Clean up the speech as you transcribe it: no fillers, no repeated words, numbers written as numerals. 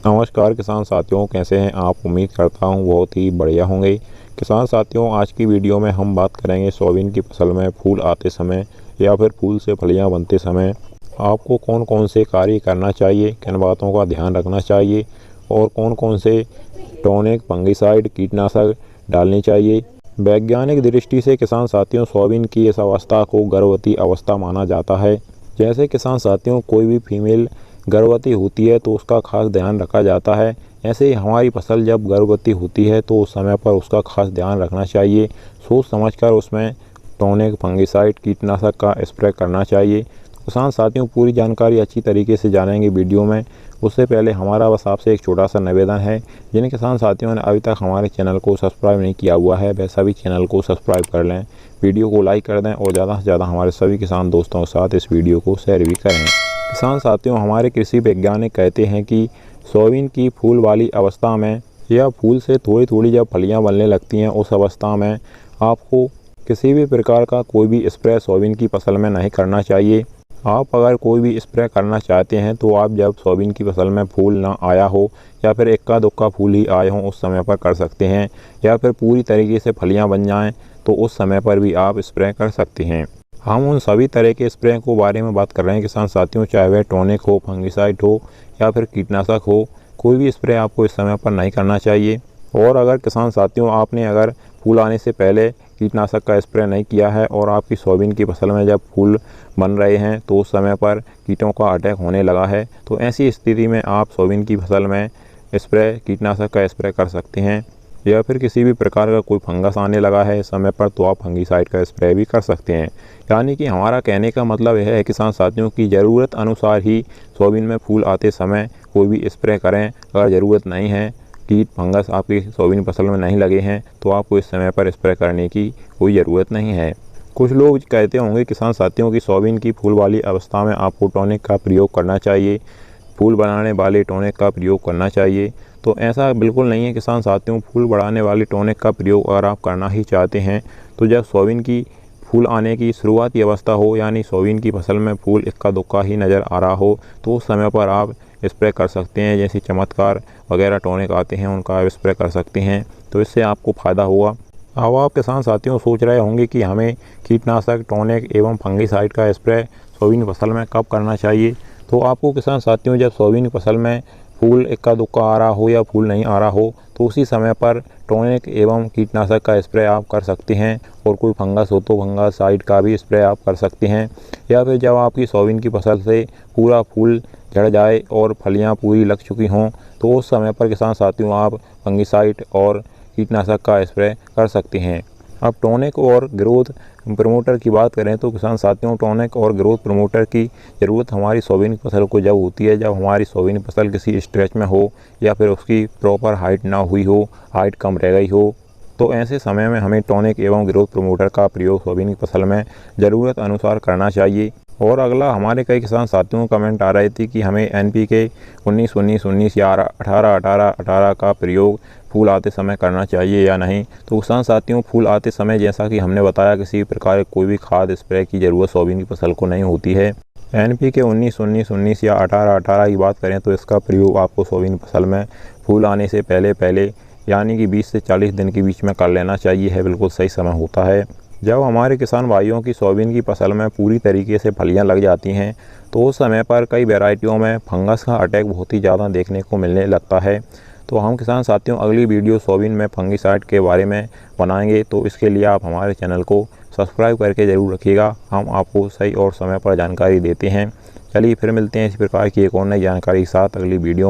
नमस्कार किसान साथियों, कैसे हैं आप। उम्मीद करता हूं बहुत ही बढ़िया होंगे। किसान साथियों, आज की वीडियो में हम बात करेंगे सोयाबीन की फसल में फूल आते समय या फिर फूल से फलियां बनते समय आपको कौन कौन से कार्य करना चाहिए, किन बातों का ध्यान रखना चाहिए और कौन कौन से टॉनिक, फंगिसाइड, कीटनाशक डालने चाहिए। वैज्ञानिक दृष्टि से किसान साथियों, सोयाबीन की इस अवस्था को गर्भवती अवस्था माना जाता है। जैसे किसान साथियों, कोई भी फीमेल गर्भवती होती है तो उसका खास ध्यान रखा जाता है। ऐसे ही हमारी फसल जब गर्भवती होती है तो उस समय पर उसका खास ध्यान रखना चाहिए। सोच समझकर उसमें टॉनिक, फंगिसाइड, कीटनाशक का स्प्रे करना चाहिए। किसान साथियों, पूरी जानकारी अच्छी तरीके से जानेंगे वीडियो में। उससे पहले हमारा बस आपसे एक छोटा सा निवेदन है, जिन किसान साथियों ने अभी तक हमारे चैनल को सब्सक्राइब नहीं किया हुआ है वह सभी चैनल को सब्सक्राइब कर लें, वीडियो को लाइक कर दें और ज़्यादा से ज़्यादा हमारे सभी किसान दोस्तों के साथ इस वीडियो को शेयर भी करें। किसान साथियों, हमारे कृषि वैज्ञानिक कहते हैं कि सोयाबीन की फूल वाली अवस्था में या फूल से थोड़ी थोड़ी जब फलियां बनने लगती हैं उस अवस्था में आपको किसी भी प्रकार का कोई भी स्प्रे सोयाबीन की फसल में नहीं करना चाहिए। आप अगर कोई भी स्प्रे करना चाहते हैं तो आप जब सोयाबीन की फसल में फूल ना आया हो या फिर इक्का दुक्का फूल ही आए हों उस समय पर कर सकते हैं, या फिर पूरी तरीके से फलियां बन जाएं तो उस समय पर भी आप स्प्रे कर सकते हैं। हम उन सभी तरह के स्प्रे को बारे में बात कर रहे हैं किसान साथियों, चाहे वह टॉनिक हो, फंगिसाइड हो या फिर कीटनाशक हो, कोई भी स्प्रे आपको इस समय पर नहीं करना चाहिए। और अगर किसान साथियों आपने अगर फूल आने से पहले कीटनाशक का स्प्रे नहीं किया है और आपकी सोयाबीन की फसल में जब फूल बन रहे हैं तो उस समय पर कीटों का अटैक होने लगा है, तो ऐसी स्थिति में आप सोयाबीन की फसल में स्प्रे कीटनाशक का स्प्रे कर सकते हैं। या फिर किसी भी प्रकार का कोई फंगस आने लगा है इस समय पर तो आप फंगिसाइड का स्प्रे भी कर सकते हैं। यानी कि हमारा कहने का मतलब यह है किसान साथियों की ज़रूरत अनुसार ही सोयाबीन में फूल आते समय कोई भी स्प्रे करें। अगर ज़रूरत नहीं है, कीट फंगस आपकी सोयाबीन फसल में नहीं लगे हैं तो आपको इस समय पर स्प्रे करने की कोई ज़रूरत नहीं है। कुछ लोग कहते होंगे किसान साथियों की सोयाबीन की फूल वाली अवस्था में आपको टॉनिक का प्रयोग करना चाहिए, फूल बढ़ाने वाले टॉनिक का प्रयोग करना चाहिए। तो ऐसा बिल्कुल नहीं है किसान साथियों। फूल बढ़ाने वाले टॉनिक का प्रयोग अगर आप करना ही चाहते हैं तो जब सोयाबीन की फूल आने की शुरुआती अवस्था हो, यानी सोयाबीन की फसल में फूल इक्का दुक्का ही नज़र आ रहा हो, तो उस समय पर आप स्प्रे कर सकते हैं। जैसे चमत्कार वगैरह टॉनिक आते हैं उनका आप स्प्रे कर सकते हैं, तो इससे आपको फ़ायदा होगा। अब आप किसान साथियों सोच रहे होंगे कि हमें कीटनाशक, टॉनिक एवं फंगिसाइड का स्प्रे सोयाबीन फसल में कब करना चाहिए। तो आपको किसान साथियों जब सोयाबीन की फसल में फूल इक्का दुक्का आ रहा हो या फूल नहीं आ रहा हो तो उसी समय पर टॉनिक एवं कीटनाशक का स्प्रे आप कर सकते हैं। और कोई फंगस हो तो फंगासाइड का भी स्प्रे आप कर सकते हैं। या फिर जब आपकी सोयाबीन की फसल से पूरा फूल झड़ जाए और फलियां पूरी लग चुकी हों तो उस समय पर किसान साथियों आप फंगिसाइड और कीटनाशक का स्प्रे कर सकते हैं। अब टॉनिक और ग्रोथ प्रमोटर की बात करें तो किसान साथियों, टॉनिक और ग्रोथ प्रमोटर की ज़रूरत हमारी सोयाबीन की फसल को जब होती है जब हमारी सोयाबीन फसल किसी स्ट्रेच में हो या फिर उसकी प्रॉपर हाइट ना हुई हो, हाइट कम रह गई हो, तो ऐसे समय में हमें टॉनिक एवं ग्रोथ प्रमोटर का प्रयोग सोयाबीन की फसल में ज़रूरत अनुसार करना चाहिए। और अगला, हमारे कई किसान साथियों को कमेंट आ रहे थे कि हमें NPK 19-19-19 या 18-18-18 का प्रयोग फूल आते समय करना चाहिए या नहीं। तो किसान साथियों, फूल आते समय जैसा कि हमने बताया किसी प्रकार कोई भी खाद स्प्रे की ज़रूरत सोयाबीन की फसल को नहीं होती है। NPK 19-19-19 या 18-18 की बात करें तो इसका प्रयोग आपको सोयाबीन की फसल में फूल आने से पहले यानी कि 20 से 40 दिन के बीच में कर लेना चाहिए है, बिल्कुल सही समय होता है। जब हमारे किसान भाइयों की सोयाबीन की फसल में पूरी तरीके से फलियां लग जाती हैं तो उस समय पर कई वैरायटियों में फंगस का अटैक बहुत ही ज़्यादा देखने को मिलने लगता है। तो हम किसान साथियों अगली वीडियो सोयाबीन में फंगिसाइड के बारे में बनाएंगे, तो इसके लिए आप हमारे चैनल को सब्सक्राइब करके ज़रूर रखिएगा। हम आपको सही और समय पर जानकारी देते हैं। चलिए फिर मिलते हैं इस प्रकार की एक और नई जानकारी के साथ अगली वीडियो में।